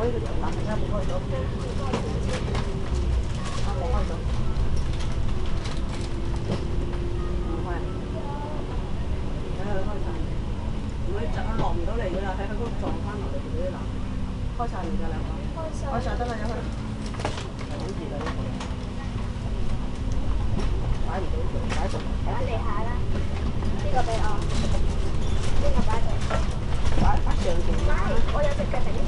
呢個油冷，而家冇開到。啊，冇開到。唔開啊！睇下佢開晒。如果窒落唔到嚟㗎啦，喺佢嗰度撞翻落嚟嗰啲嗱，開晒嚟㗎兩個。開晒得啦，有佢。好熱啊！呢個。擺唔到佢，擺實。擺地下啦，呢個俾我，呢個擺度。擺上邊啦。我有隻腳頂住。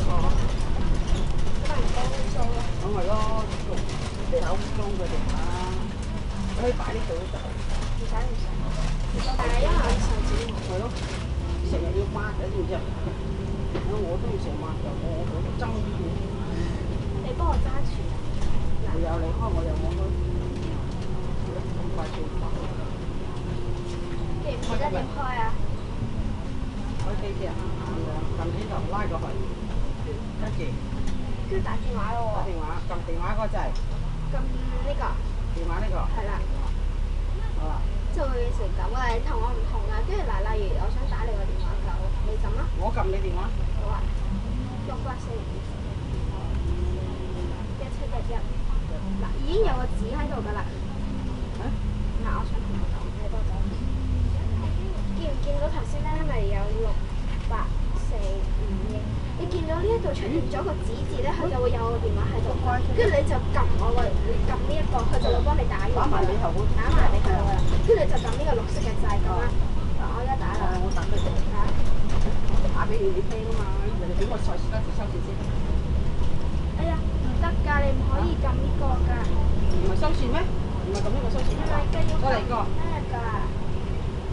咁咪唔乾燥咯。咁咪咯，地下污糟嘅地下，可以擺呢度都得。唔使。但係因為我手指係咯，成日要抹嘅，知唔知啊？我都要成日抹㗎，我憎呢啲。你幫我揸住。你有你開，我有我開。咁快速抹。記唔記得點開啊？開機先啊！撳呢頭拉過去，跟住打電話咯喎。打電話，撳電話嗰個掣。撳呢個。電話呢個。係啦。好啦。就會變成咁啊！你同我唔同啊！跟住嗱，例如我想打你個電話就你撳啦。我撳你電話。好啊。6841711。嗱，已經有個紙喺度㗎啦。嗱，我想同你講，你幫我走。見唔見到頭先咧？咪有68451？你見到呢一度出現咗個紙字咧，佢就會有個電話喺度，跟住你就撳我個，你撳呢一個，佢就會幫你打完。打埋俾佢㗎啦，跟住你就撳呢個綠色嘅掣咁啦。我而家打啦。我等佢打俾你聽啊嘛，人哋俾我再收線先。哎呀，唔得㗎，你唔可以撳呢個㗎。唔係收線咩？唔係撳呢個收線咩？再嚟個。得㗎。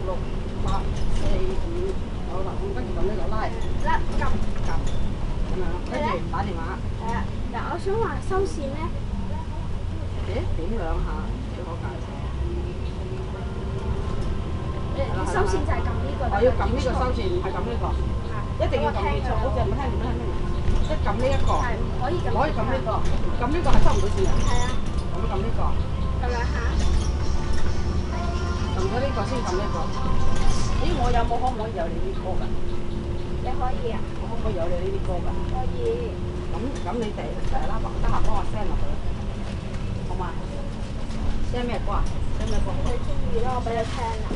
68451，好啦，咁跟住撳呢個拉。撳。咁樣，跟住打電話。係啊，嗱，我想話收線咧。點兩下最可解。你收線就係撳呢個。我要撳呢個收線，唔係撳呢個。一定要撳呢個，好似唔聽唔聽咩？即係撳呢一個。係唔可以撳。唔可以撳呢個，撳呢個係收唔到線嘅。係啊。咁撳呢個。撳兩下。撳咗呢個先撳呢個。咦，我有冇可唔可以有你啲歌㗎？你可以啊。我可唔可以有你呢啲歌㗎？可以。咁你哋啦，得閒幫我 send 落去，好嘛 ？send 咩歌啊 ？send 咩歌？你中意啦，我俾你聽啊。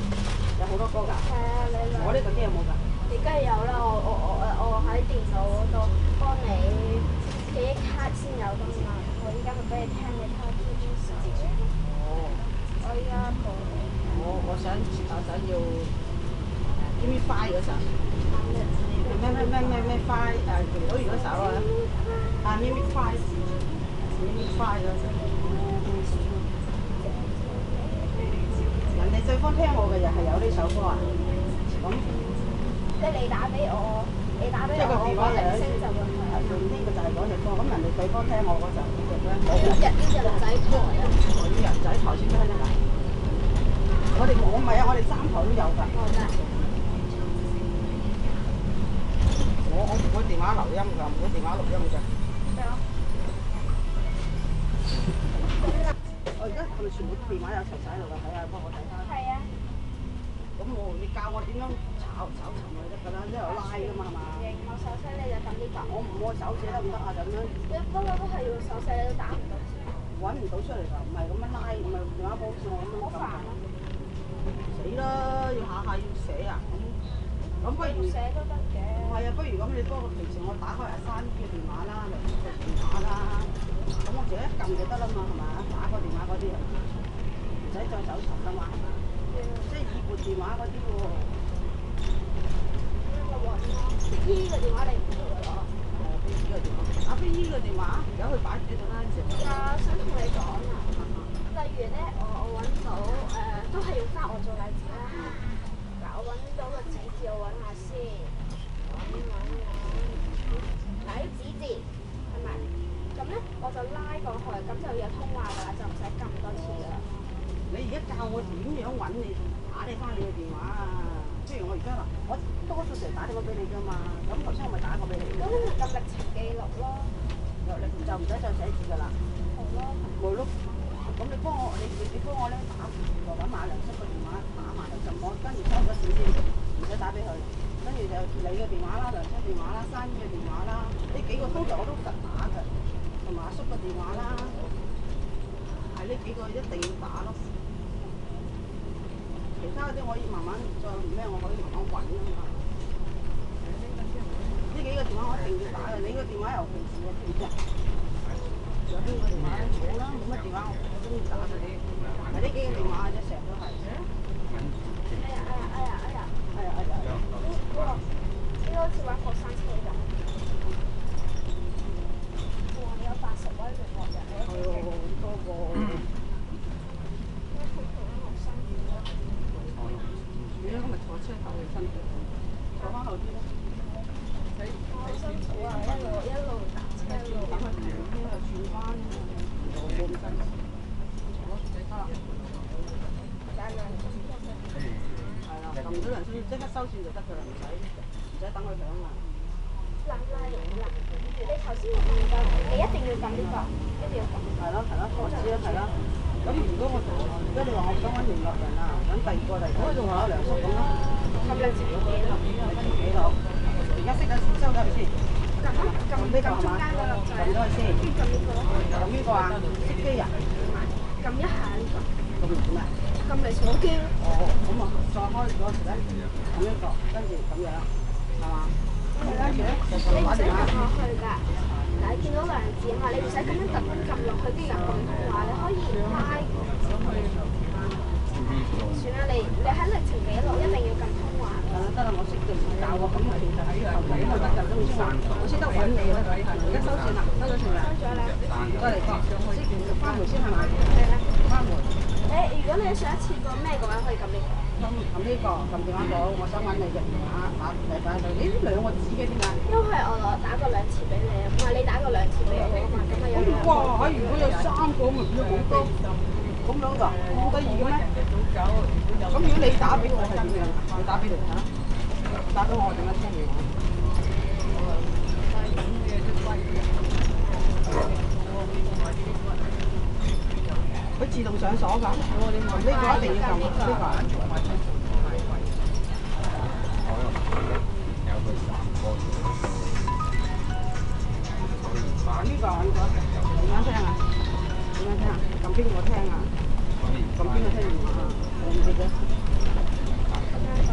有好多歌㗎。係啊，你兩。我呢個機有冇㗎？你梗係有啦，我喺電腦嗰度幫你記憶卡先有㗎嘛。我依家咪俾你聽，你睇下邊啲時節。哦。我依家播。我想要 Give Me Five 嗰首。咩 Five 如果首啊，Give Me Five。Give Me Five 嗰首。人哋對方聽我嘅又係有呢首歌啊？咁。即係你打俾我，即係個電話鈴聲就會係。呢個就係嗰隻歌，咁人哋對方聽我嗰陣呢隻咧。呢隻鹿仔台啊！啲人仔台先聽得㗎。我唔係啊，我哋3台都有㗎。我唔會電話留音㗎，唔會電話錄音㗎。我而家係咪全部電話有齊晒喺度㗎？睇下幫我睇下。係啊。咁你教我點樣炒尋咪得㗎啦，一路拉㗎嘛係嘛？我手寫你就撳呢個。我唔愛手寫得唔得啊？咁樣。你不嬲都係用手寫，你都打唔到字。揾唔到出嚟㗎，唔係咁樣拉，唔係電話簿好似我咁樣。好煩啊！死啦！要下要寫啊！咁不如寫都得嘅。唔係啊，不如咁你幫我平時我打開阿珊嘅電話啦，梁嘅電話啦，咁我自己一撳就得啦嘛，係嘛？打個電話嗰啲唔使再搜尋㗎嘛，係嘛？即係已撥電話嗰啲喎。呢個電話你唔做㗎咯？飛姨個電話，飛姨個電話，有佢擺住喺度啦，嗰陣時。想同你講啊，例如咧，我揾到都係用翻我做例子啦。嗱，我揾到個紙字，我揾下先，揾。嗱，啲紙字係咪？咁咧我就拉過去，咁就有通話㗎啦，就唔使撳多次㗎啦。你而家教我點樣揾你打你翻你嘅電話啊？譬如我而家嗱，我多數成日打電話俾你㗎嘛，咁頭先我咪打過俾你。咁你咪撳歷程記錄咯。你就唔使再寫字㗎啦。好咯。冇咯。咁你幫我，你幫我咧打羅品馬良叔個電話打埋就我跟住收咗線先，唔使打俾佢。跟住就你嘅電話啦，梁叔電話啦，珊姨嘅電話啦。呢幾個通常我都實打嘅，同埋阿叔嘅電話啦，係呢幾個一定要打咯。其他嗰啲可以慢慢再咩，我可以慢慢揾啊嘛。呢幾個電話我一定要打嘅，你個電話尤其是我知唔知啊？有邊個電話咧？冇啦，冇乜電話我中意打嘅。係呢幾個電話啫，成日都係。呢個好似玩過山車咁。哇！有80位聯絡人，係喎，好多個。如果今日坐車頭去辛苦，坐翻後啲咯。好辛苦啊！一路打車一路。等佢轉圈又轉彎，冇咁辛苦。好，得啦。係啦，撳咗兩先，即刻收線就得㗎啦，唔使等佢響啊。嗱，你頭先我唔夠，你一定要撳呢個，一定要撳。係咯，我知啦，係啦。咁如果你話我想揾聯絡人啊，揾第二個嚟，咁仲有梁叔咁咯。撳兩字幾多？幾多？而家熄咗收咗佢先。撳呢個係嘛？撳咗佢先。撳呢個啊？熄機啊？撳一下呢個。撳嚟做咩？撳嚟坐機。哦，咁啊，再開嗰時咧，撳呢個，跟住咁樣，係嘛？跟住咧就你唔使撳打電話。落去㗎。嗱，你見到兩字啊嘛，你唔使咁樣特登撳落去啲人咁通話，你可以拉。算啦，你喺歷程記錄一定要撳通話。得啦，我識做教喎，咁其實喺後面咁得就都唔識話，我識得揾你啦。而家收線啦，收咗線啦。收咗啦。再嚟過，翻回先係咪？係啦。翻回。如果你想一次過咩嘅話，可以撳呢個。撳呢個，撳電話簿，我想揾你嘅電話，打你。呢兩個字嘅點解？因為我打過2次俾你啊，唔係你打過2次俾我啊嘛，咁咪有兩個。哇！如果有3個咪變咗好多，咁樣㗎，咁得意嘅咩？咁如果你打俾我係點樣？你打俾你嚇，打俾我點樣聽你話？佢自動上鎖㗎，呢個一定要撳呢個。呢個點樣聽啊？點樣聽啊？撳邊個聽啊？撳邊個聽電話啊？我唔記得。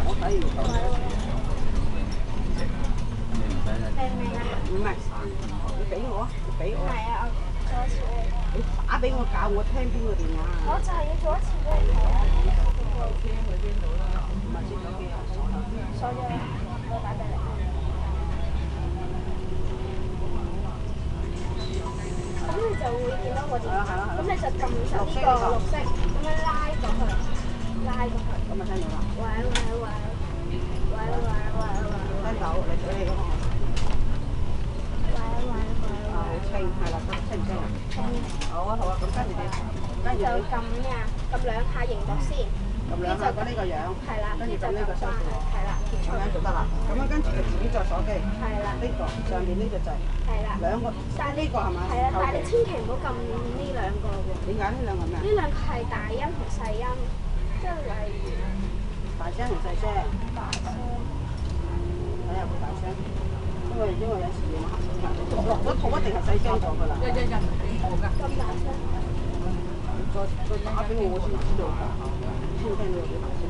我睇唔到。明唔明啊？唔明，你俾我啊！你俾我。係啊，我做一次俾你。你打俾我教我聽邊個電話啊？我就係要做一次俾你睇啊。唔係接咗機啊？鎖咗啦，我打俾你。咁你就會見到我電話，咁你就撳實呢個綠色，咁樣拉過去，拉過去。咁咪聽到啦。喂。聽到，你俾你嗰個。好清，係啦，清唔清啊？好啊，咁跟住點？跟住就撳咩啊？撳2下熒幕先。撳2下呢個樣。係啦。跟住撳呢個收線。係啦。咁樣就得啦。咁樣跟住就自己再鎖機。係啦。呢個上面呢個掣。係啦。兩個。但係呢個係咪？係啦，但係你千祈唔好撳呢兩個喎。點解呢兩個咩？呢兩個係大音同細音，即係例如。大聲同細聲。大聲。睇下會大聲。因為有時要落咗套一定係細聲咗㗎啦。一好㗎。咁大聲。再打俾我先知道㗎。聽到有幾大聲。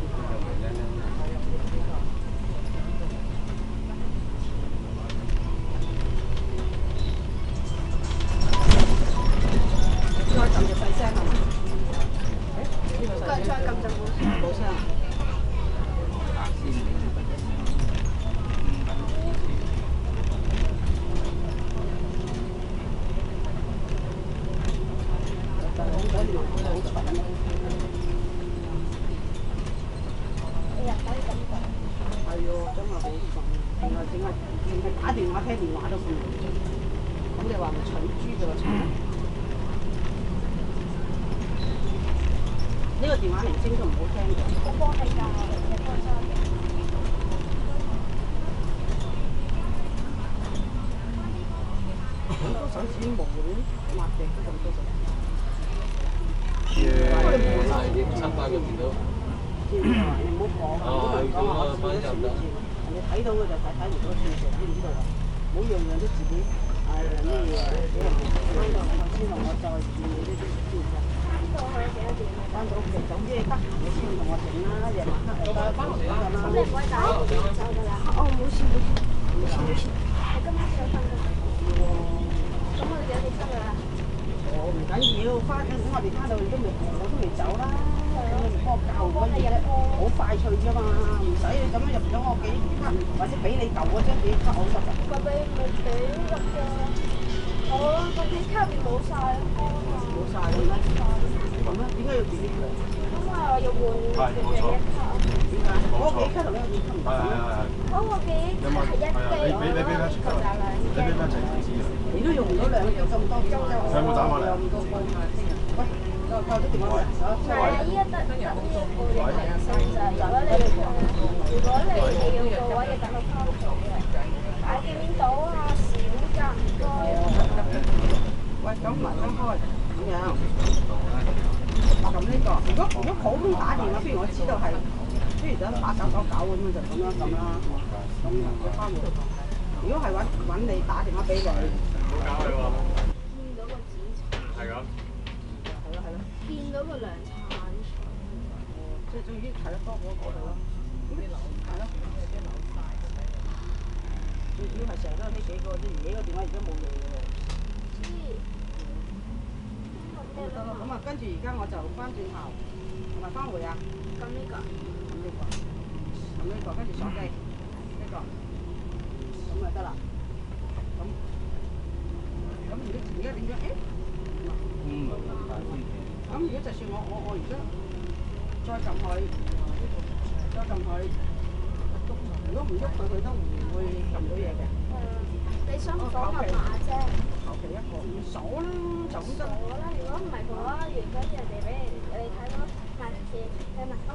再撳就細聲係嘛？再撳就冇聲。係喎，真係好爽，淨係打電話聽電話都咁。咁你話咪蠢豬㗎喎？呢個電話鈴聲都唔好聽嘅。好幫你㗎，你幫手嘅。咁多手指毛抹地都咁多手。700個字到。你唔好講，唔好講話我試咗算字，人哋睇到嘅就睇唔到算數，知唔知道啊？冇樣樣都自己誒咩嘢俾人哋翻到我先同我再煮你呢啲知唔知啊？翻到去幾多點啊？翻到屋企總之得閒你先同我整啦，夜晚黑又得翻嚟咁啦。咁你唔可以帶呢邊走㗎啦。哦，冇事冇事冇事冇事。你今晚想瞓㗎？咁我哋幾多點出㗎啦？我唔緊要，翻緊我哋翻到去都未，我都未走啦。你唔幫我教嗰啲啫，好快脆啫嘛，唔使你咁樣入咗我記憶卡，或者俾你舊嗰張記憶卡我都得㗎。咪俾入嘅。好啦，個記憶卡入邊冇晒啦。冇晒啦咩？咁咧？點解要自己換？因為我要換記憶卡。點解？嗰個記憶卡同呢個記憶卡唔同咩？嗰個記憶卡係一 G，呢個就兩 G。你都用唔到兩樣咁多張，有冇打埋嚟？咁多個喂，夠咗電話未？唔係啊，依家得呢一個嘅提醒就係有得你用。如果你要嘅話，要等到翻屋企嘅。但係見到啊，少㗎唔該。喂，咁唔係分開咁樣。咁呢個，如果普通打電話，譬如我知道係，譬如等8999咁樣就咁樣咁啦，咁就翻回。如果係揾你打電話俾佢，唔好搞佢喎。見到個紫橙。係咁。係咯。見到個涼橙。即係總之睇得多嗰個咯。係咯。最主要係成日都係呢幾個啫，而家個電話而家冇用嘅喎。得啦，咁啊，跟住而家我就翻轉頭，同埋翻回啊。咁呢個。咁呢個，跟住鎖機，呢個，咁就得啦。咁而家點樣？咁如果就算我而家再撳佢，如果唔喐佢都唔會撳到嘢嘅。你想鎖密碼啫。求其一個，唔鎖啦，就咁得。鎖啦，如果唔係嘅話，如果人哋俾你睇到我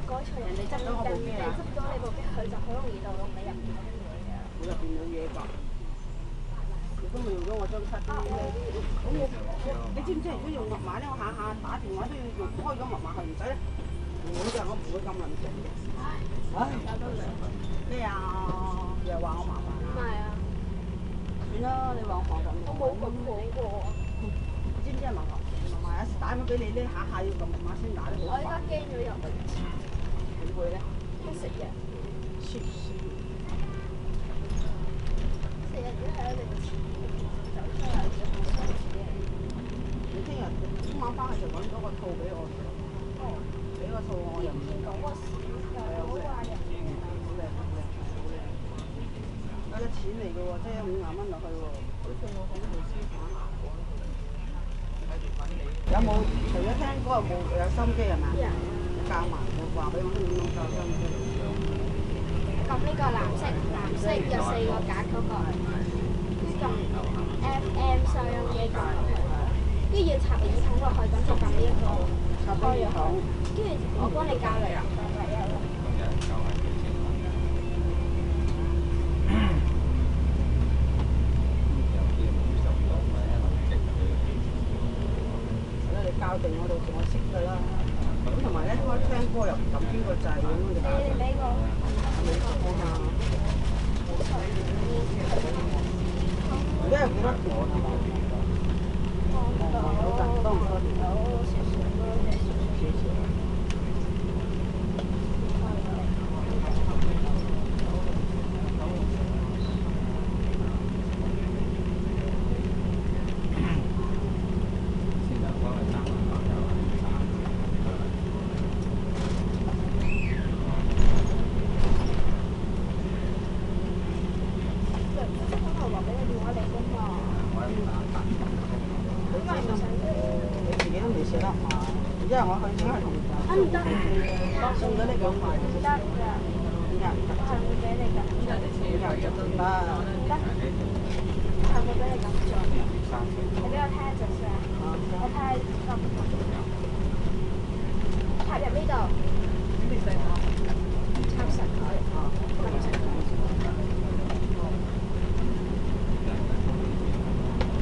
改錯人哋執到我部機啊！執咗你部機，佢就好容易就用你入邊嗰啲嘢嘅。我入邊有嘢㗎。如果冇用咗我張卡，咁你知唔知？如果用密碼咧，我下下打電話都要用開咗密碼係唔使咧。唔會㗎，我唔會咁撚整嘅。唉，咩啊？又話我麻煩。唔係啊。算啦，你話我麻煩。我冇咁講過。你知唔知係麻煩？有時打咗俾你咧，下下要撳密碼先打得好我而家驚咗入去。點會咧？食日。食日只係一定錢，走出嚟就好傷錢。你聽晚翻去就揾咗個套俾我。哦。俾個套我又唔知。講個屎又好話人。好靚，有隻錢嚟嘅喎，即係50蚊落去喎。好似我講冇書反下講。有冇除咗聽歌有心機係嘛？教埋我話俾我聽點樣教心機。撳呢個藍色有4個格嗰個，跟住撳 FM 收音機撳落去，跟住要插耳筒落去，咁就撳呢一個開咗佢，跟住我幫你教你啊。教定我到時我識㗎啦，咁同埋咧開聽歌又唔撳邊個掣咁樣就搞掂。你俾個你講下，而家有幾多電啊？多唔多電？因為我去應該係同唔得，送咗呢個唔得㗎，點解唔得？我係會俾你㗎，點解唔得？我係會俾你咁做，你俾我聽一陣先，我睇得唔得？插入呢度，插實佢，撳實佢。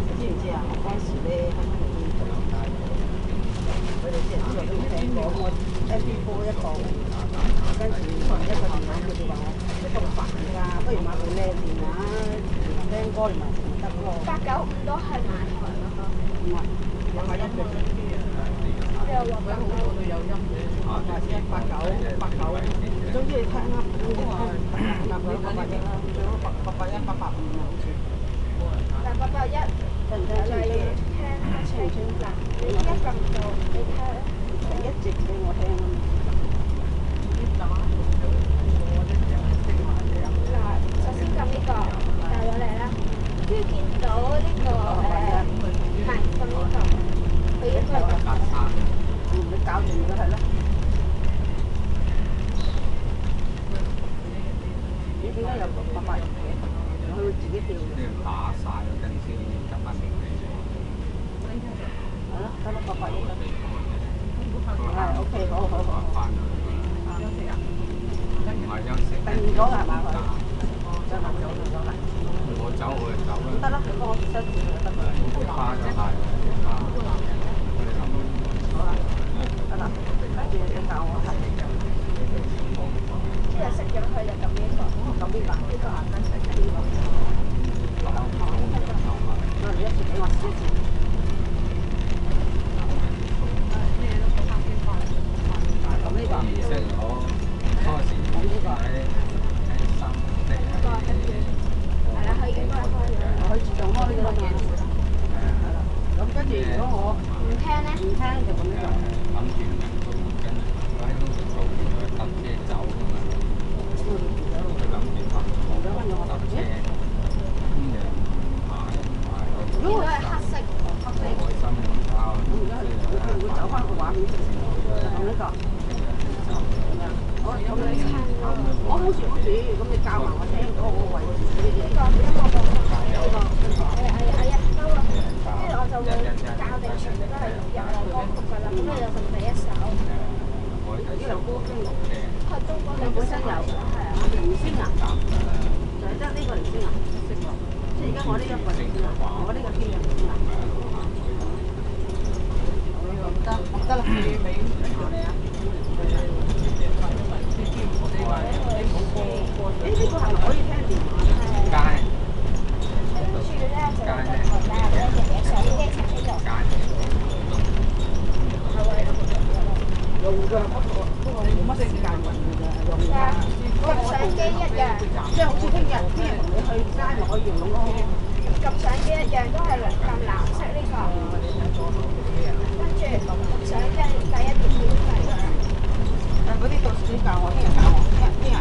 你知唔知啊？我嗰時咧喺佢哋之前都聽過，我 MP4 一部，跟住同一個電話，佢哋話我都煩㗎，不如買部靚電話，聽歌嚟埋咪得咯。895都係買台啦嗬。唔係，又係一隻。你又話895都有音嘅，8989，總之你聽啱，總之聽啱啦，881啦，最好881、885啊，好似。嗱881，聽唔聽例如聽乜清嗱，你一撳到你聽。一直俾我聽啊嘛。嗱，首先撳呢個帶咗嚟啦，跟住見到呢個係撳呢個，佢應該你搞掂咗係咯。咦？點解有881嘅？佢會自己跳嘅。打晒跟先執翻嚟。係咯，得啦，881啦。係 OK，好。休息啊？唔係休息。定咗係嘛佢？就行咗啦。我走我就走啦。得啦，你幫我收住就得啦。花就係花。好啦，得啦，跟住你教我係。即係食咗佢就撳呢個，撳邊個？呢個啊，跟住呢個。你一次俾我試一次。儀式我初時喺心地係啦，佢應該開咗。佢自動開㗎啦嘛。係啦。咁跟住如果我唔聽咧？唔聽就咁樣。諗住跟住喺度做完佢搭車走㗎嘛。佢諗住搭車，咁又呢個係黑色。開心啊！咁而家佢會走翻個畫面出嚟，用呢個。咁你我好似，咁你教埋我聽嗰個位置嗰啲嘢。呢個音樂部跟住我就會教定全部都係日樂歌曲㗎啦，咁你就第一首。呢首歌先錄嘅。佢中國你本身有係啊，零星啊，就係得呢個零星啊，即係而家我呢一個零星啊，我呢個天零星啊。得啦，你尾我哋啊。呢個係咪可以聽電話咧？街跟住咧就有個台帶入咧，日日上機程喺度。係喎，用㗎，不過冇乜時間用㗎，用㗎。撳相機一樣，即係好似聽日同你去街咪可以用咯。撳相機一樣都係撳藍色呢個。跟住撳相機第一條標題㗎。但嗰啲到時你教我，聽日教我，聽日。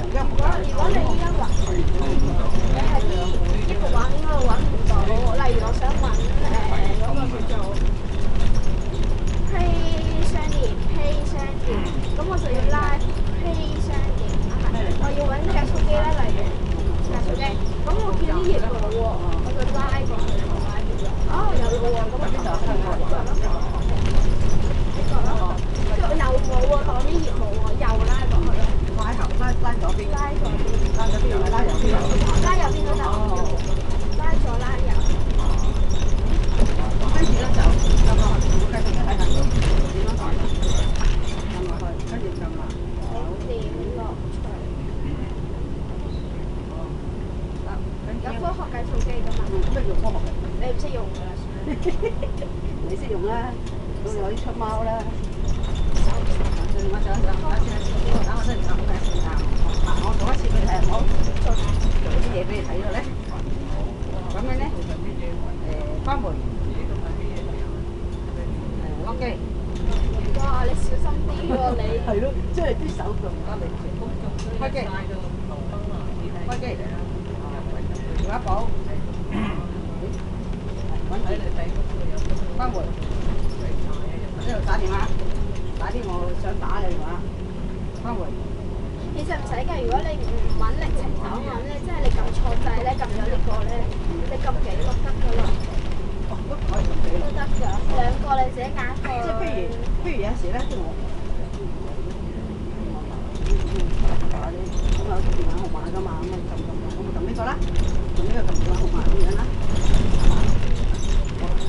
如果你依家揾，你喺呢個畫面嗰度揾唔到，例如我想揾嗰個叫做 Play 商店 Play 商店，咁我就要拉 Play 商店，我要揾計數機啦，例如計數機，咁我見啲頁冇喎，我就拉過去，哦有咯喎，咁我邊度係呢個咯？跟住又冇喎，當啲頁冇喎，又拉過去。拉左邊，拉右邊，拉右邊都得，拉左拉右。跟住咧就撳落去，繼續睇下點樣撳落去，跟住撳落。點落去？有科學計數機㗎嘛？咩叫科學嘅？你唔識用㗎啦，你識用啦，到時可以出貓啦。我做一次俾你睇，我做啲嘢俾你睇咗咧。咁樣咧，關門，落機。哇！你小心啲喎你。係咯，即係啲手腳唔得你。開機，開機，電話簿，揾睇你睇，關門，呢度打電話，打啲我想打嘅電話，關門。其實唔使㗎，如果你唔揾歷程檔案咧，即係你撳錯掣咧，撳咗呢個咧，你撳幾個得㗎啦。哦，都可以撳幾個。都得㗎，兩個你自己揀個。即係譬如有時咧，即係我咁有電話號碼㗎嘛，咁咪撳呢個啦，撳呢個撳電話號碼咁樣啦。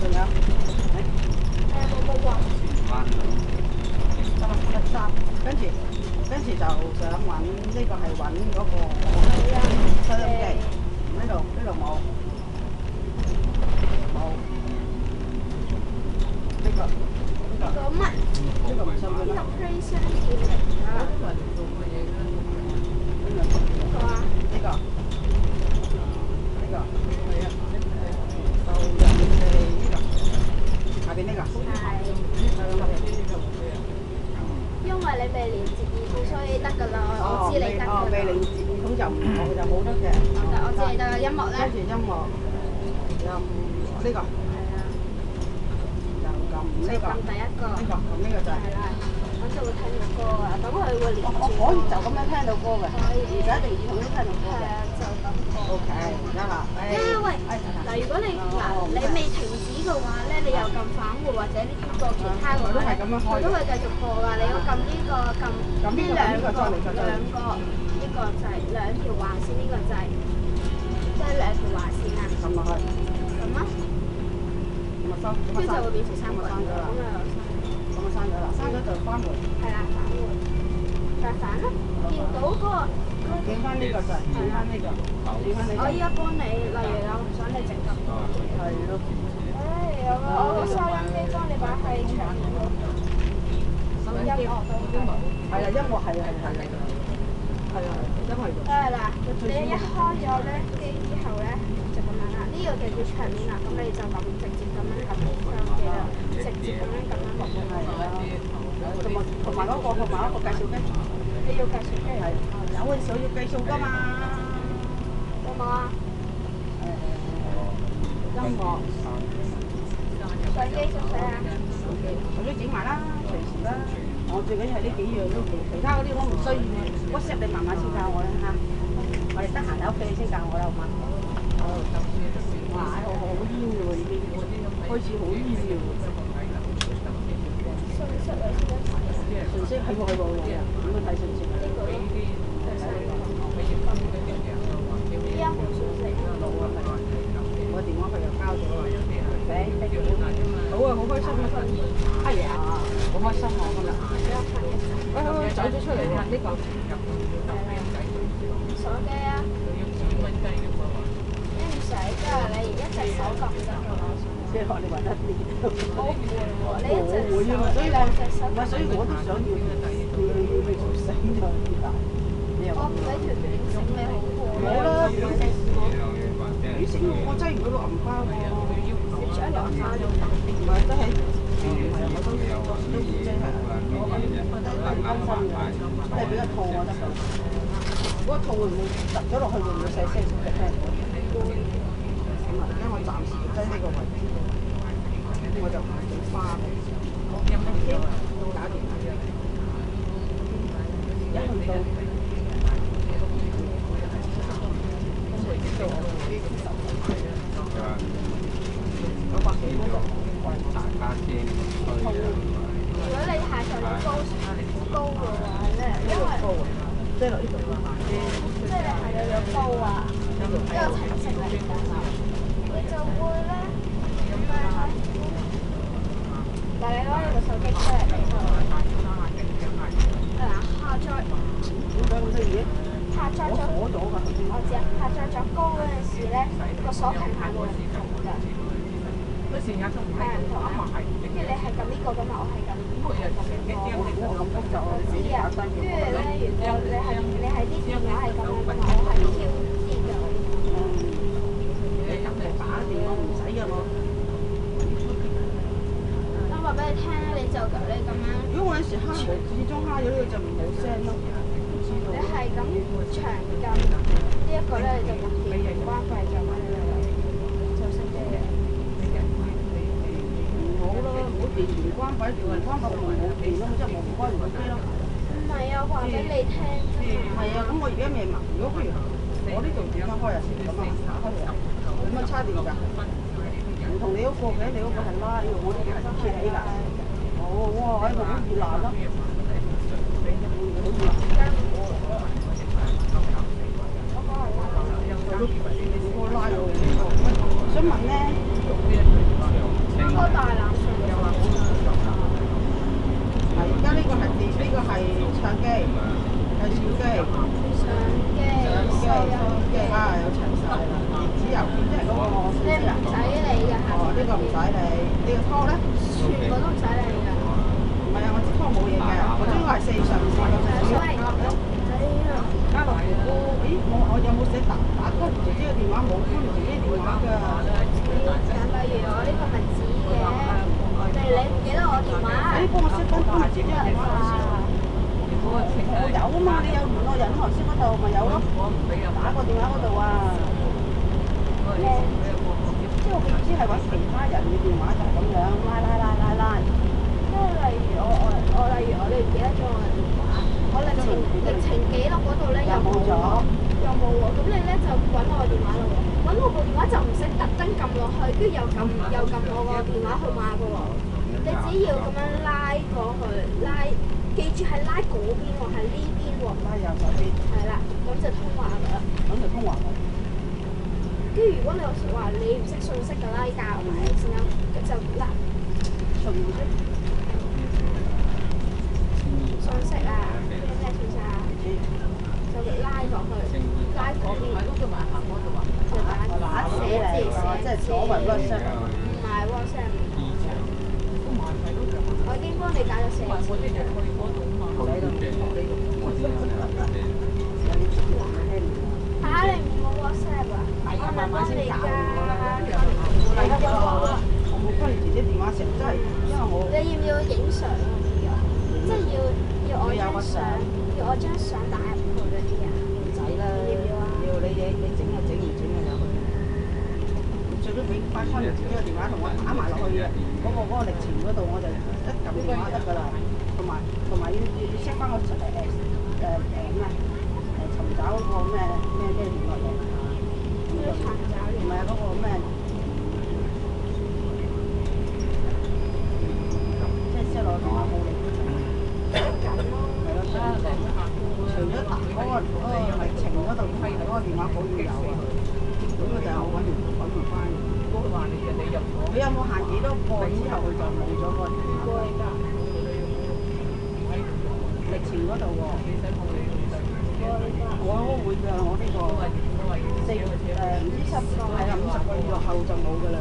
仲有，冇喎。住就想揾呢個係揾嗰個係啊，收音機，呢度冇呢個個乜？呢個唔收嘅呢個啦， play 商店嚟㗎。呢個呢個啊，呢個收音機呢個下邊呢個因為你未連接耳筒，所以得㗎啦。我知你得㗎啦。未連接耳筒就冇得嘅。我知你得啦。音樂咧？跟住音樂呢個。就撳第一個。呢個撳呢個掣。係啦，咁就會聽到歌啊。咁佢會連住。我可以就咁樣聽到歌嘅，而家一定耳筒都聽到歌嘅。係啊，就咁。O K，得啦。因為嗱，如果你未停止嘅話咧，你又撳反回或者呢個其他嘅話咧，佢都會繼續播㗎。你要撳呢個撳呢兩個呢個掣，兩條橫線呢個掣，即係兩條橫線啊。撳落去。咁啊？咁啊收。跟住就會變成三個。咁啊刪咗啦，刪咗就翻回。係啦，反回。就反啦，見到嗰個。轉翻呢個掣，轉翻呢個，轉翻呢個。我依家幫你，例如我唔想你直撳。係咯。我個收音機幫你擺喺牆嗰度。音樂都係啦，音樂係啊，因為。嗱，你一開咗咧機之後咧，就咁樣啦。呢個就叫牆面啦，咁你就咁直接咁樣撳收音機啦，直接咁樣撳落去。同埋嗰個計數機。你要計數機？係，有嘅時候要計數㗎嘛。有冇啊？音樂。相機使唔使啊？我都整埋啦，隨時啦。我最緊要係呢幾樣都其他嗰啲我唔需要，WhatsApp 你慢慢先教我啦嚇。我哋得閒喺屋企先教我啦，好嗎？哇！好煙㗎喎，已經開始好煙㗎喎。信息係喎，點樣睇信息？依家冇信息。我電話佢又交咗啦。好啊，好開心啊！哎呀，好開心啊！今日。走咗出嚟啦，呢個。手機啊！你唔使㗎，你一隻手撳就得㗎啦。即係學你話得啲。我唔會喎，你一隻手，所以兩隻手。唔係，所以我都想要條繩就點解？我唔使條短繩，你好過。冇啦，短繩我擠唔到個銀包喎。你將銀包用唔係都係，我都擠係，我覺得係安心嘅，都係比較痛我覺得。如果痛會唔會突咗落去會唔會細聲啲聽？咁啊，而家我暫時擠呢個位置，咁我就唔整花嘅。OK，搞掂。一去到。如果你太上高嘅話咧，因為即係落呢度即係你係有個高啊，一個程式嚟㗎，你就會咧咁樣。嗱，你攞你個手機出嚟，下載。點解咁多嘢？下載咗。我鎖咗㗎。我知啊，下載咗高嗰陣時咧，個鎖屏係會唔同㗎。係唔同啊！跟住你係撳呢個㗎嘛，我係撳呢個。我咁複雜啊！知啊，跟住咧，如果你係啲電話係咁樣㗎嘛，我係 QD 㗎。你咁嚟打電話唔使㗎我。我話俾你聽咧，你就咁樣。如果我有時蝦嚟，始終蝦咗呢個就唔好聲咯。你係咁長撳呢一個咧，你就用電源關閉就咁樣就熄機嘅。唔好啦，唔好電源關閉，電源關閉我冇電咯，即係冇開唔到機咯。唔係啊，話俾你聽啫嘛。係啊，咁我而家未問，如果不如我呢度點樣開啊？咁啊，打開嚟啊，點樣叉電㗎？唔同你嗰個嘅，你嗰個係拉，我呢個係揭起㗎。哦，哇，喺度好易爛咯。想問咧，香港大冷水而家呢個係電，呢個係相機。有小機、相機啊，有齊晒啦。電子郵件即係嗰個我你唔使理㗎，哦，呢個唔使理。呢個拖咧？全部都唔使理㗎。唔係啊，我支拖冇嘢嘅，我呢個係4上4個。嘉樂哥哥，咦，我有冇寫打哥姐姐嘅電話？冇哥姐姐電話㗎。咁例如我呢個咪紙嘅，你唔記得我電話？你幫我識翻哥姐姐嘅電話先。我有啊嘛，你有聯絡人頭先嗰度咪有咯。打個電話嗰度啊。即係我唔知係揾其他人嘅電話就係咁樣拉。即係例如我哋唔記得咗我嘅電話，我歷程記錄嗰度咧又冇咗，喎。咁你咧就揾我個電話咯喎，揾我部電話就唔使特登撳落去，跟住又撳我個電話號碼嘅喎。你只要咁樣拉過去，記住係拉嗰邊喎，係呢邊喎。拉右手邊。係啦，咁就通話㗎啦。咁就通話㗎。跟住如果你話你唔識信息㗎啦，教埋你先啦，就拉信息。信息啊，咩信息啊？就拉落去，拉嗰邊。就打寫字即係所謂 WhatsApp。唔係 WhatsApp。我已經幫你打咗4次。嚇！你唔冇 WhatsApp 啊？我咪幫你㗎。我冇跟住姐姐電話成真係，因為我。你要唔要影相啊？即係要我張相打入去嗰啲啊？唔使啦。要啊？要你整就整，唔整就有去。最多俾翻開你自己個電話同我打埋落去嗰個歷程嗰度，我就一撳電話得㗎啦。同埋要 set 翻個尋找嗰個咩聯絡人啊？唔係啊，嗰個咩？即係 set 落電話冇力。係咯，除咗打嗰個歷程嗰度，嗰個電話簿要有啊。咁啊，就係我揾唔翻。你有冇限幾多個之後佢就冇咗個電話？歷程嗰度喎。我會㗎，我呢個唔知係啊50個月後就冇㗎啦。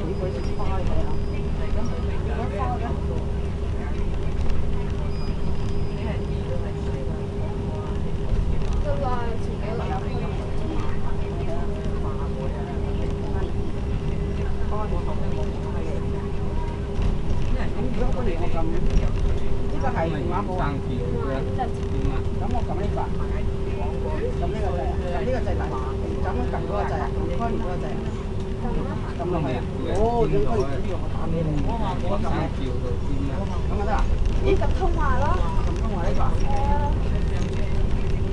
幾鬼食花嘅啊！幾花嘅？都話前幾個有邊個？咁如果嗰年我撳呢個係電話簿啊？咁我撳呢個，撳呢個掣，撳呢個掣大，咁樣撳嗰個掣啊，撳開門嗰個掣啊，撳落去啊。哦，已經可以主要我打俾你。我撳咧，咁就得啦。咦，撳通話咯。撳通話呢個。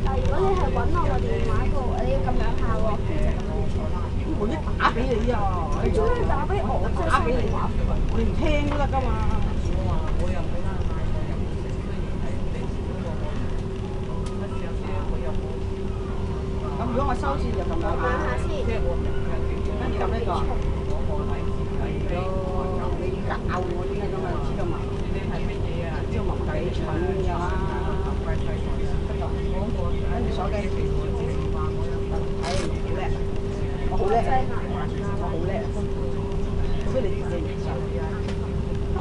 但係如果你係揾我個電話嘅，你要撳兩下喎，跟住就撳錯啦。我一打俾你啊！你做咩打俾我？打俾你，你唔聽都得㗎嘛。咁如果我收線就撳兩下先，跟住撳呢個。係咯，你教我啲咁啊，知道嘛？知道文仔蠢㗎嘛？跟住鎖機。係好叻，我好叻，我好叻，所以你唔受啊！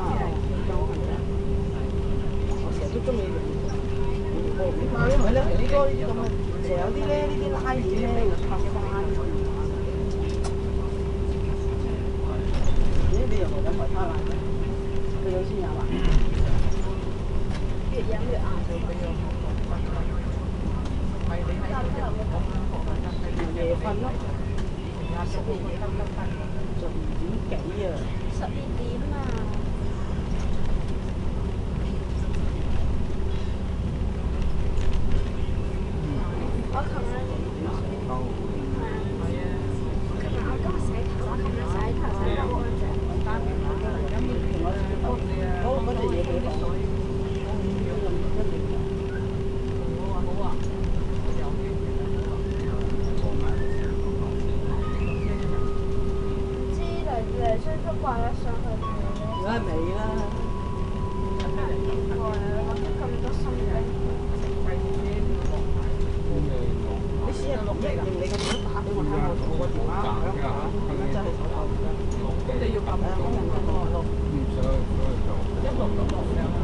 我成日都中意用因為咧好多呢啲咁嘅，成日有啲咧呢啲拉鏈咧會拍花。咦？你又冇飲維他奶嘅？佢有先有啊？越飲越晏。夜瞓咯，12點幾啊？12點啊！我琴日我今日洗頭，我琴日洗頭洗得好乾淨。嗰隻嘢幾好。知嚟嚟雙都掛得上去。如果係唔用你個電話打俾我睇，我個電話響下，咁樣真係手頭唔得。咁你要撳啊，我撳緊我錄。一錄就錄兩下。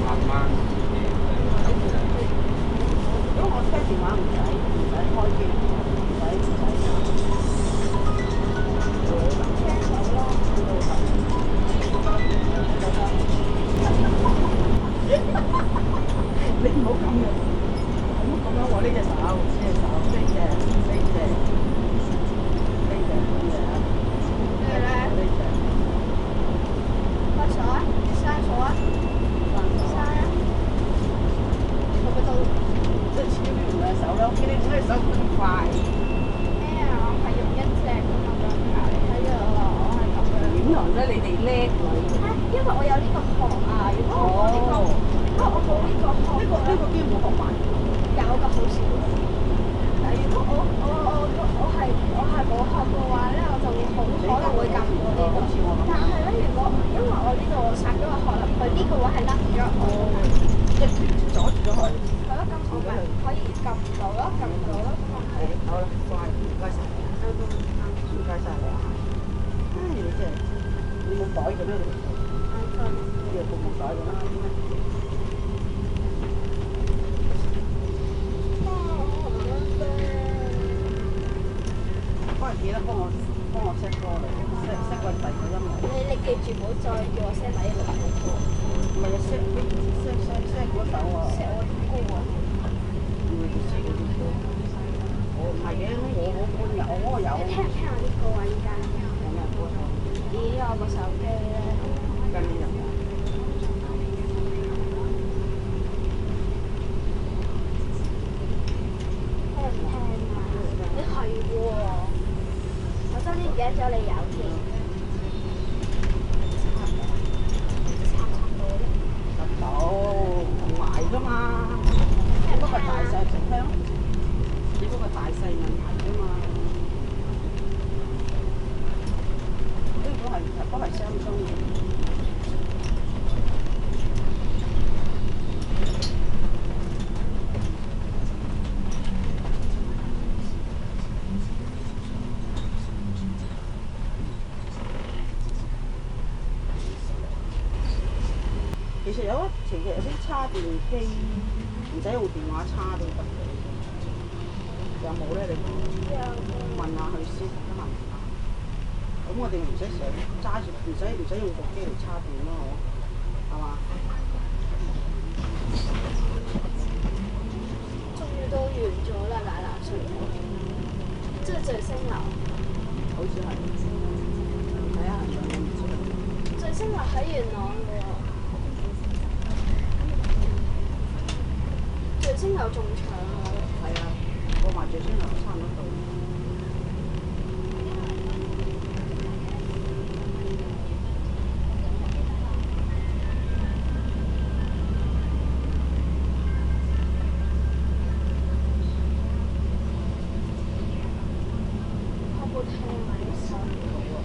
慢慢如果我聽電話唔使開機，唔使你唔好咁樣，唔好咁樣喎！呢隻手，呢隻手，呢隻，呢隻，呢隻，咩咧？呢隻，開鎖啊！閂鎖啊！閂啊！係咪到？即係超亂嘅手咧，我見你隻手咁快。咩啊？我係用一隻㗎嘛，咁你睇咗我係咁樣。點來咧？你哋叻女。因為我有呢個殼啊！如果我冇呢個，如果我冇呢個殼，呢個機冇學埋。有㗎好少。但係如果我係冇殼嘅話咧，我就會好可能會撳到呢個。但係咧，如果因為我呢度插咗個殼落去，呢個位係甩咗我。即係阻住咗佢。係咯，咁我咪可以撳到咯，撳到咯，咁咪係。好啦，乖，唔該曬你啊，唔該曬你啊。唉，你真係，你冇袋嘅咩？呢個冇袋嘅咩？嗰陣記得幫我 set 歌嚟，set 個第二個音樂。你記住唔好再叫我 set 埋呢個歌。唔係啊，set 嗰首啊。set 我啲歌啊。唔係 set 嗰啲歌。我唔係嘅，我嗰個有。你聽唔聽我啲歌啊？依家。有咩歌唱？咦，我個手機咧。跟啲人啊。聽唔聽啊？你係喎，我真係唔記得咗你有添。得到，埋㗎嘛。只不過大細直聽，只不過大細問題啫嘛。呢個係Samsung嘅。其實有啲叉電機，唔使用電話叉都得嘅。有冇咧？你問下佢先，得閒。咁我哋唔使成日揸住，唔使用部機嚟叉電咯，係嘛？終於都完咗啦，奶奶水，即係最升樓。好似係。睇下係咪唔知。最升樓喺元朗嘅喎。最升樓仲長啊！係啊，過埋最升樓差唔多到。好好聽啊！呢首歌。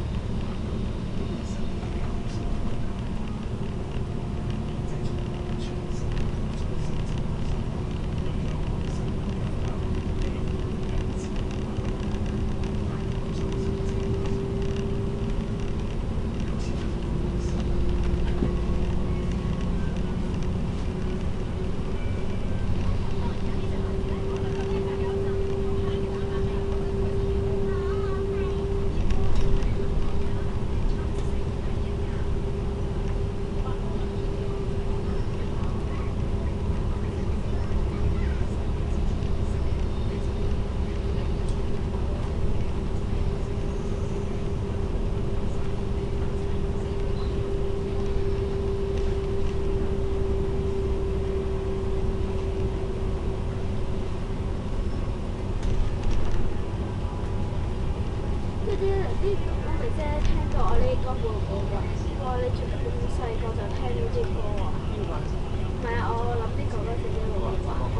啲哥哥姐姐聽到我呢啲歌會唔會話：哇！你從咁細個就聽呢啲歌啊？唔係啊，我諗啲哥哥姐姐會話：我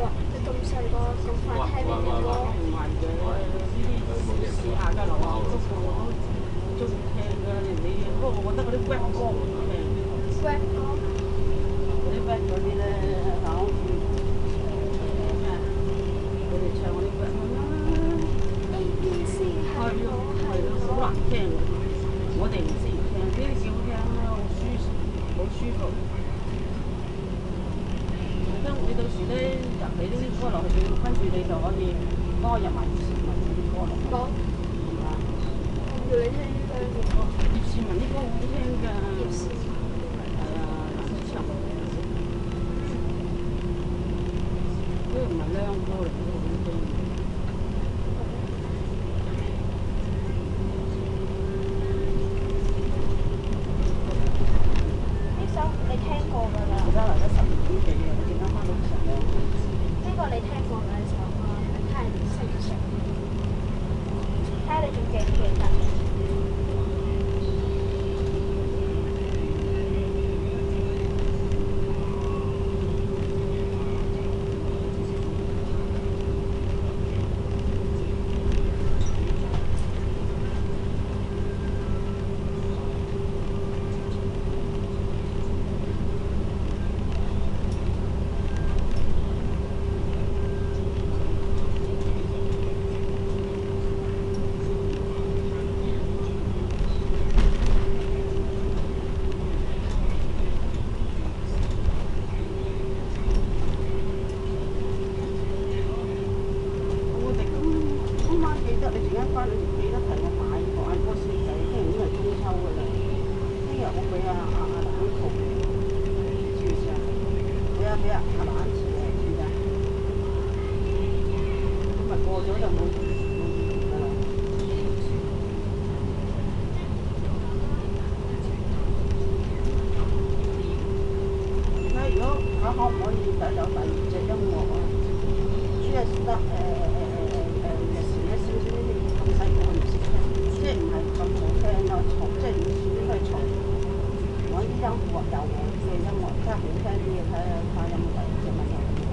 話你咁細個咁快聽呢啲歌？唔係嘅，呢啲試下㗎，流行歌我都中意聽㗎。你不過我覺得嗰啲 rap 歌好聽。rap 歌聽嗰啲，我哋唔適宜聽，呢啲幾好聽啦，好舒服。你到時咧入你呢啲歌落去，跟住你就可以幫我入埋葉倩文啲歌落去。講。係啊。要你聽呢啲歌。葉倩文啲歌好好聽㗎。葉倩文。係啊，藍子琴。呢個唔係靚歌嚟，都好聽。呢首你聽過㗎啦。而家嚟得12點幾啊！我陣間翻到成2點。呢個你聽過㗎呢首歌，睇下你識唔識，睇下你仲記唔記得。可唔可以有第二隻音樂啊？即係得日時一少少呢啲咁細個唔識聽，即係唔係咁好聽咯，即係唔算應該嘈。揾啲音樂有嘅音樂真係好聽啲嘅，睇下發音嘅隻文又咁樣。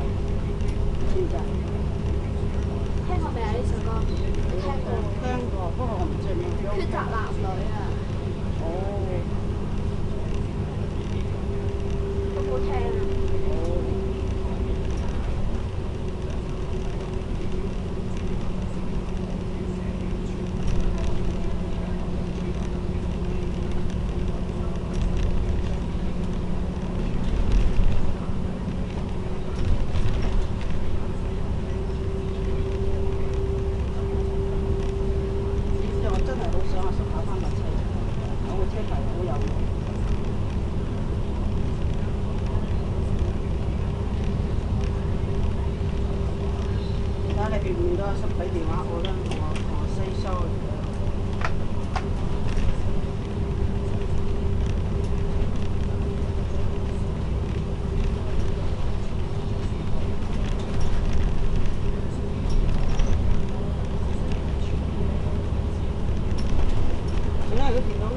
知唔知啊？聽過未啊？呢首歌？聽過。聽過，不過我唔知係咩歌。抉擇男女啊！哦。都好聽啊！你唔該，識俾電話我啦，同我 say sorry。點解如果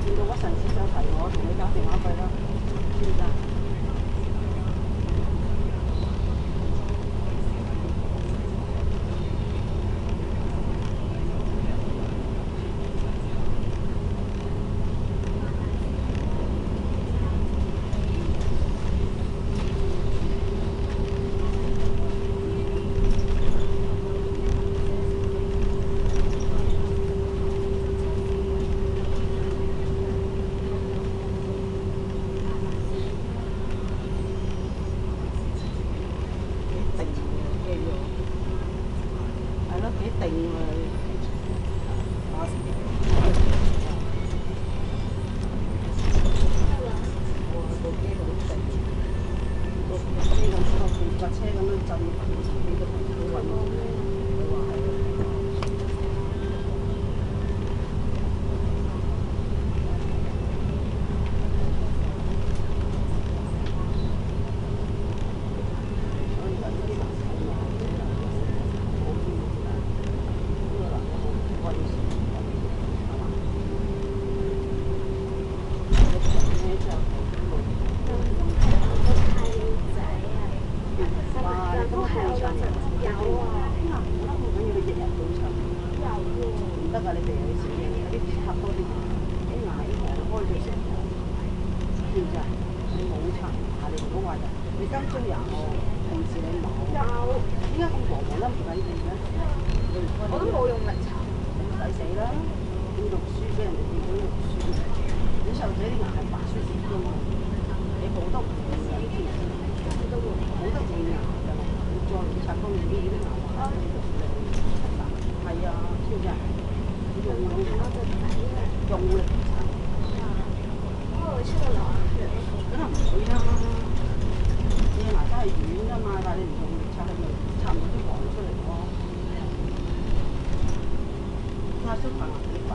見到屈臣氏就提我，同你交電話費啦，知唔知啊？你跟蹤人喎，平時你冇。有。點解咁黃黃得唔使電嘅？我都冇用力搽。咁抵死啦！要讀書。佢講係我隻仔啊，用力可能會出到流血咯。梗係唔會啦。你牙真係軟㗎嘛，但係你唔用力擦，佢咪擦唔到啲黃出嚟咯。睇下小朋友幾煩。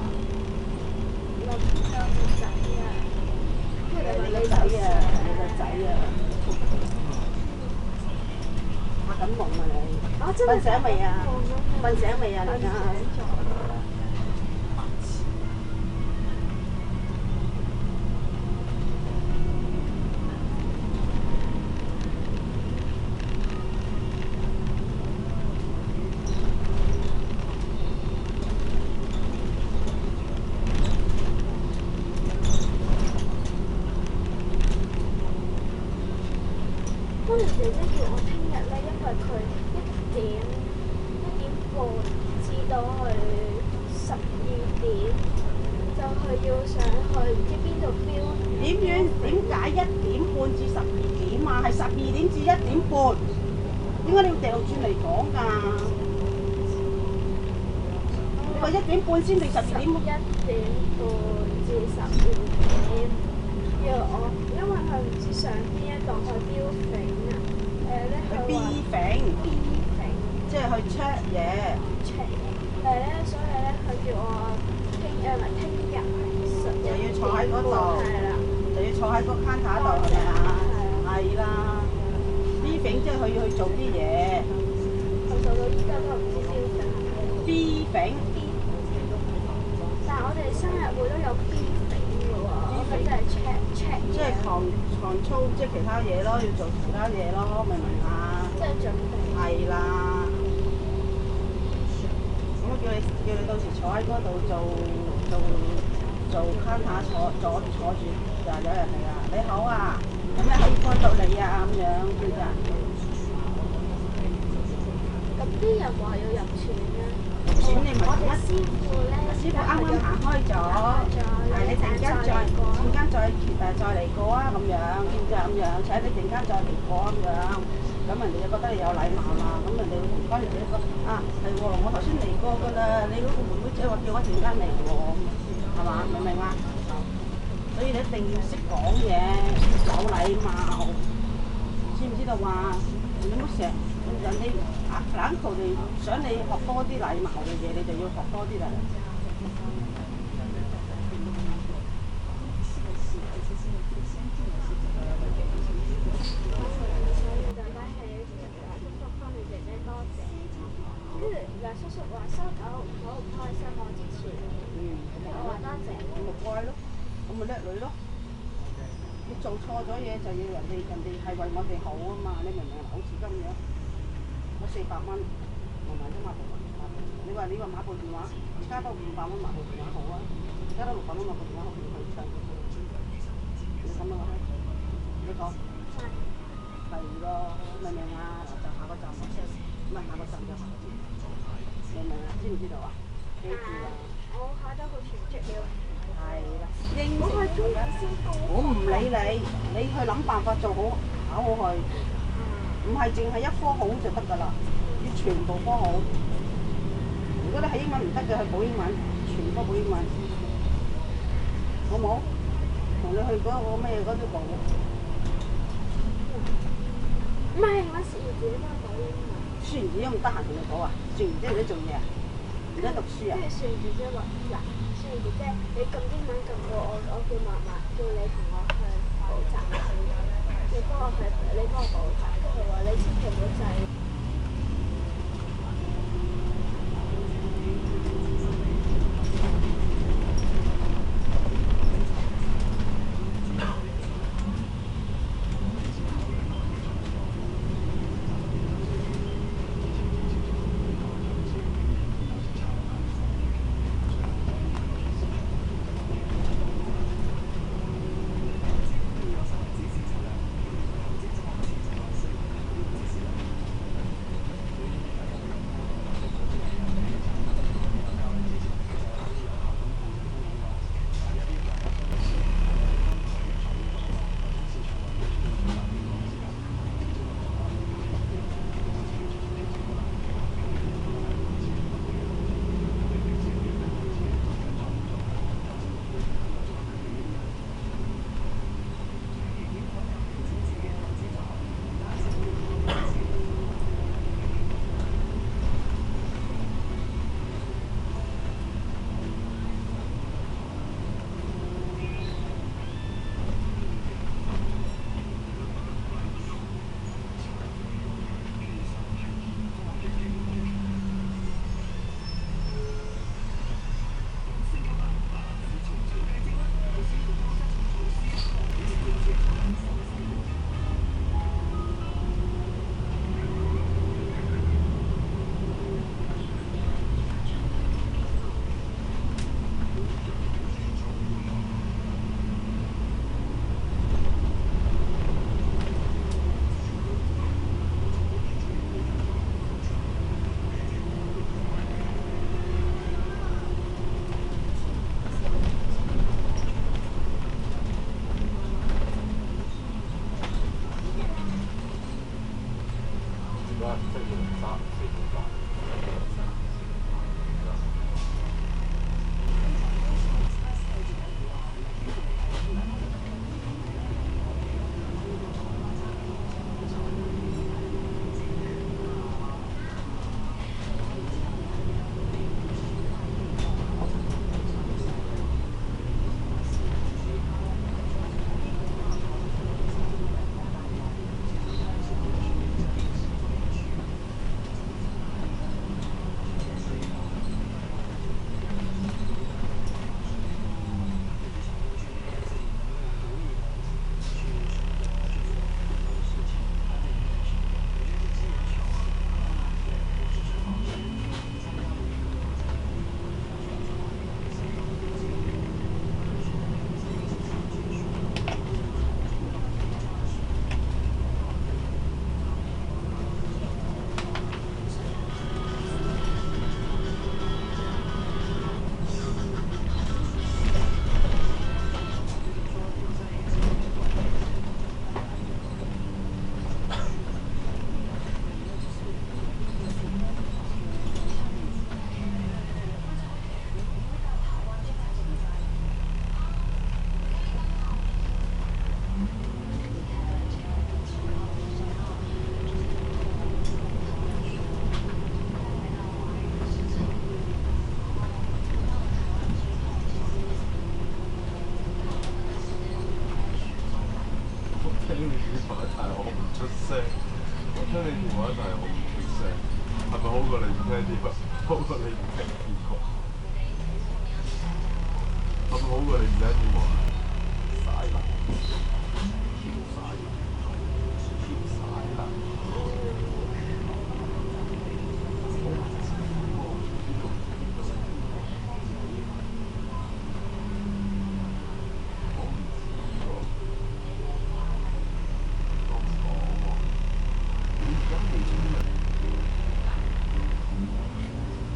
我隻仔啊，你個仔啊，你個仔啊，發緊夢啊你！瞓醒未啊？瞓醒未啊？而家？當年姐姐叫我聽日咧，因為佢1點半至到去12點，就係要上去唔知邊度標。點解1點半至12點啊？係12點至1點半。點解你要掉轉嚟講㗎？你話1點半先定12點？1點半至12點，要我，因為佢唔知上邊一度去標炳啊。去 B 餅，即係去 check 嘢。所以咧，佢叫我聽日又要坐喺嗰度，係啦，又要坐喺個 counter 度係咪啊？係啦。B 餅即係佢要去做啲嘢。我做到依家都唔知標炳。B 餅。但係我哋生日會都有 B 餅嘅喎，我哋即係 check。即係狂操，即係其他嘢咯，要做其他嘢咯，明唔明啊？即係準備。係啦。咁我叫你到時坐喺嗰度做 counter 坐住，就有人嚟啊！你好啊，有咩可以幫到你啊？咁樣叫人。咁啲人話要入錢啊？錢你咪我哋師傅咧，師傅啱啱行開咗，係你陣間再嚟過啊咁樣，叫就咁樣，請你陣間再嚟過咁樣，咁人哋就覺得你有禮貌啦，咁人哋會同翻你哋講啊係喎，我頭先嚟過㗎啦，你嗰個妹妹仔話叫我陣間嚟喎，係嘛？明唔明啊？所以你一定要識講嘢，有禮貌，知唔知道話？你唔好成人哋硬佢哋想你學多啲禮貌嘅嘢，你就要學多啲啦。叔叔話收狗好唔開心，我之前，我話多謝。咪乖咯，咁咪叻女咯。你做錯咗嘢就要人哋係為我哋好啊嘛，你明唔明啊？好似今樣，我400蚊，同埋都買部電話。你話買部電話，加多500蚊買部電話好啊，加多600蚊買部電話好唔好唱？你咁樣講，你講。係咯，明唔明啊？就下個站落車，唔係下個站就下個站。明唔明啊？知唔知道啊？記住啊！我考得好全職了。係啦，應承佢嘅。我唔理你，你去諗辦法做好，考好佢。唔係淨係一科好就得㗎啦，要全部科好。如果你係英文唔得嘅，去補英文，全科補英文，好冇？同你去嗰個咩嗰啲補。唔係，我試完自己幫補英文。試完自己唔得閒同你補啊？試完之後你做嘢啊？而家讀書啊？跟住試完姐姐話：嗱，試完姐姐，你咁英文咁過，我叫嫲嫲叫你同我去補習，你幫我補習。跟住話你千祈唔好制。你電話就係我唔出聲，係咪好過你唔聽電話？好過你唔聽電話？係咪好過你唔聽電話？嘥啦！嘥啦！嘥啦！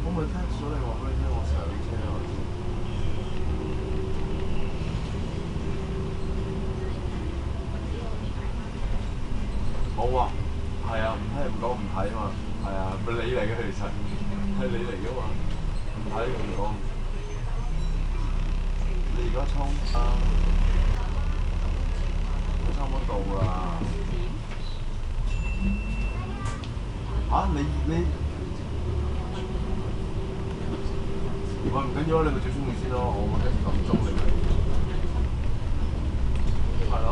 我咪聽咗你話俾你聽，我上車啊！冇啊，係啊，唔聽唔講唔睇嘛，係啊，咪你嚟嘅其實係你嚟嘅嘛，唔睇唔講。你而家衝啊！都差唔多到啦。嚇你？喂，唔緊要啊，你咪最中意先咯，我跟住撳鐘你咪。係咯。